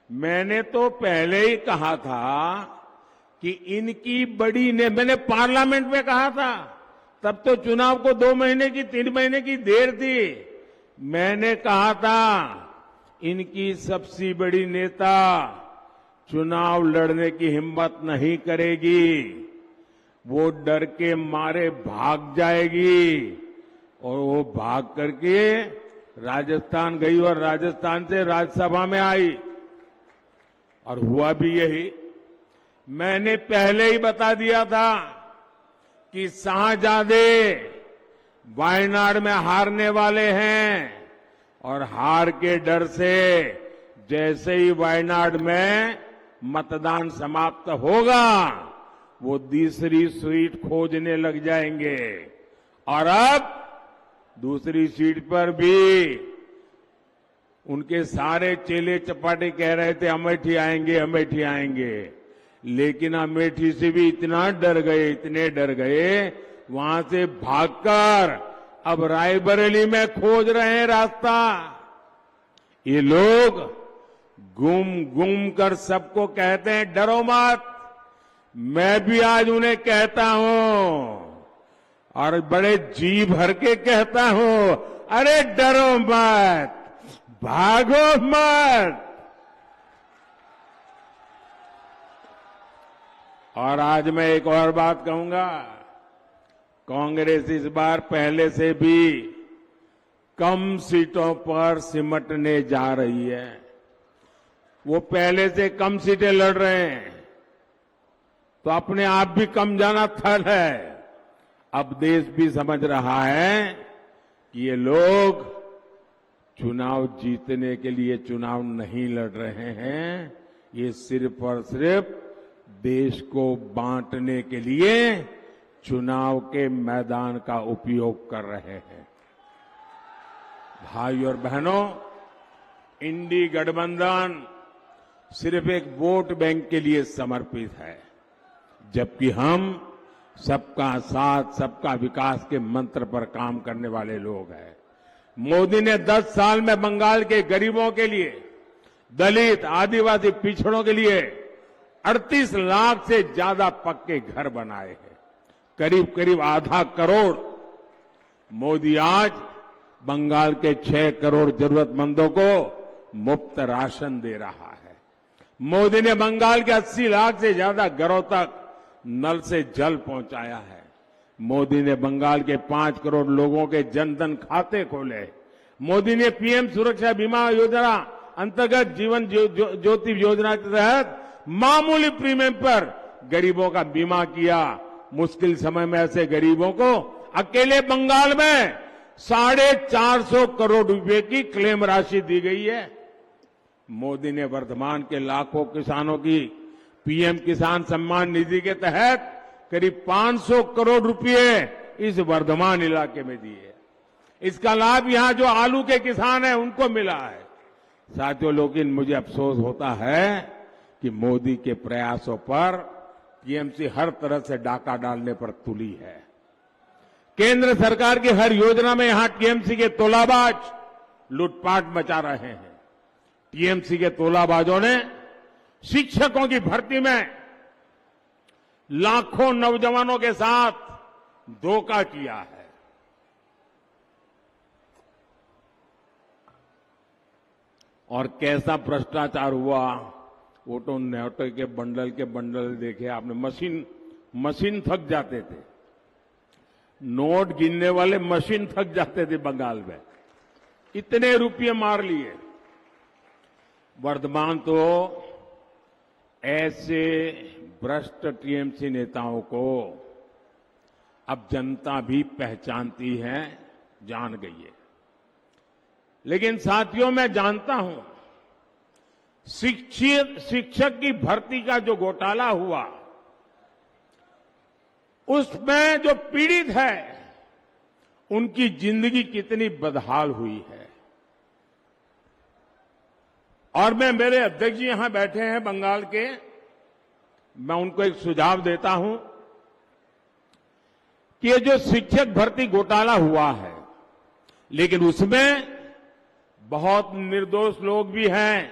मैंने तो पहले ही कहा था कि इनकी मैंने पार्लियामेंट में कहा था, तब तो चुनाव को 2 महीने की 3 महीने की देर थी। मैंने कहा था इनकी सबसे बड़ी नेता चुनाव लड़ने की हिम्मत नहीं करेगी, वो डर के मारे भाग जाएगी और वो भाग करके राजस्थान गई और राजस्थान से राज्यसभा में आई और हुआ भी यही। मैंने पहले ही बता दिया था कि शाहजादे वायनाड में हारने वाले हैं और हार के डर से जैसे ही वायनाड में मतदान समाप्त होगा वो दूसरी सीट खोजने लग जाएंगे और अब दूसरी सीट पर भी उनके सारे चेले चपाटे कह रहे थे अमेठी आएंगे अमेठी आएंगे, लेकिन अमेठी से भी इतना डर गए, इतने डर गए, वहां से भागकर अब रायबरेली में खोज रहे हैं रास्ता। ये लोग गुम गुम कर सबको कहते हैं डरो मत। मैं भी आज उन्हें कहता हूं और बड़े जी भर के कहता हूं, अरे डरो मत, भागो मत। और आज मैं एक और बात कहूंगा, कांग्रेस इस बार पहले से भी कम सीटों पर सिमटने जा रही है। वो पहले से कम सीटें लड़ रहे हैं तो अपने आप भी कम जाना थल है। अब देश भी समझ रहा है कि ये लोग चुनाव जीतने के लिए चुनाव नहीं लड़ रहे हैं, ये सिर्फ और सिर्फ देश को बांटने के लिए चुनाव के मैदान का उपयोग कर रहे हैं। भाई और बहनों, इंडी गठबंधन सिर्फ एक वोट बैंक के लिए समर्पित है, जबकि हम सबका साथ सबका विकास के मंत्र पर काम करने वाले लोग हैं। मोदी ने 10 साल में बंगाल के गरीबों के लिए, दलित आदिवासी पिछड़ों के लिए 38 लाख से ज्यादा पक्के घर बनाए हैं, करीब करीब आधा करोड़। मोदी आज बंगाल के 6 करोड़ जरूरतमंदों को मुफ्त राशन दे रहा है। मोदी ने बंगाल के 80 लाख से ज्यादा घरों तक नल से जल पहुंचाया है। मोदी ने बंगाल के 5 करोड़ लोगों के जनधन खाते खोले। मोदी ने पीएम सुरक्षा बीमा योजना अंतर्गत जीवन ज्योति योजना के तहत मामूली प्रीमियम पर गरीबों का बीमा किया। मुश्किल समय में ऐसे गरीबों को अकेले बंगाल में 450 करोड़ रुपए की क्लेम राशि दी गई है। मोदी ने वर्धमान के लाखों किसानों की पीएम किसान सम्मान निधि के तहत करीब 500 करोड़ रुपए इस वर्धमान इलाके में दिए। इसका लाभ यहां जो आलू के किसान हैं उनको मिला है। साथियों, लेकिन मुझे अफसोस होता है कि मोदी के प्रयासों पर टीएमसी हर तरह से डाका डालने पर तुली है। केंद्र सरकार की हर योजना में यहां टीएमसी के तोलाबाज लूटपाट मचा रहे हैं। टीएमसी के तोलाबाजों ने शिक्षकों की भर्ती में लाखों नौजवानों के साथ धोखा किया है। और कैसा भ्रष्टाचार हुआ, वो तो नोटों के बंडल देखे आपने। मशीन थक जाते थे, नोट गिनने वाले मशीन थक जाते थे बंगाल में, इतने रुपये मार लिए। वर्धमान तो ऐसे भ्रष्ट टीएमसी नेताओं को अब जनता भी पहचानती है, जान गई है। लेकिन साथियों, मैं जानता हूं शिक्षक की भर्ती का जो घोटाला हुआ उसमें जो पीड़ित है उनकी जिंदगी कितनी बदहाल हुई है। और मेरे अध्यक्ष जी यहां बैठे हैं बंगाल के, मैं उनको एक सुझाव देता हूं कि ये जो शिक्षक भर्ती घोटाला हुआ है, लेकिन उसमें बहुत निर्दोष लोग भी हैं,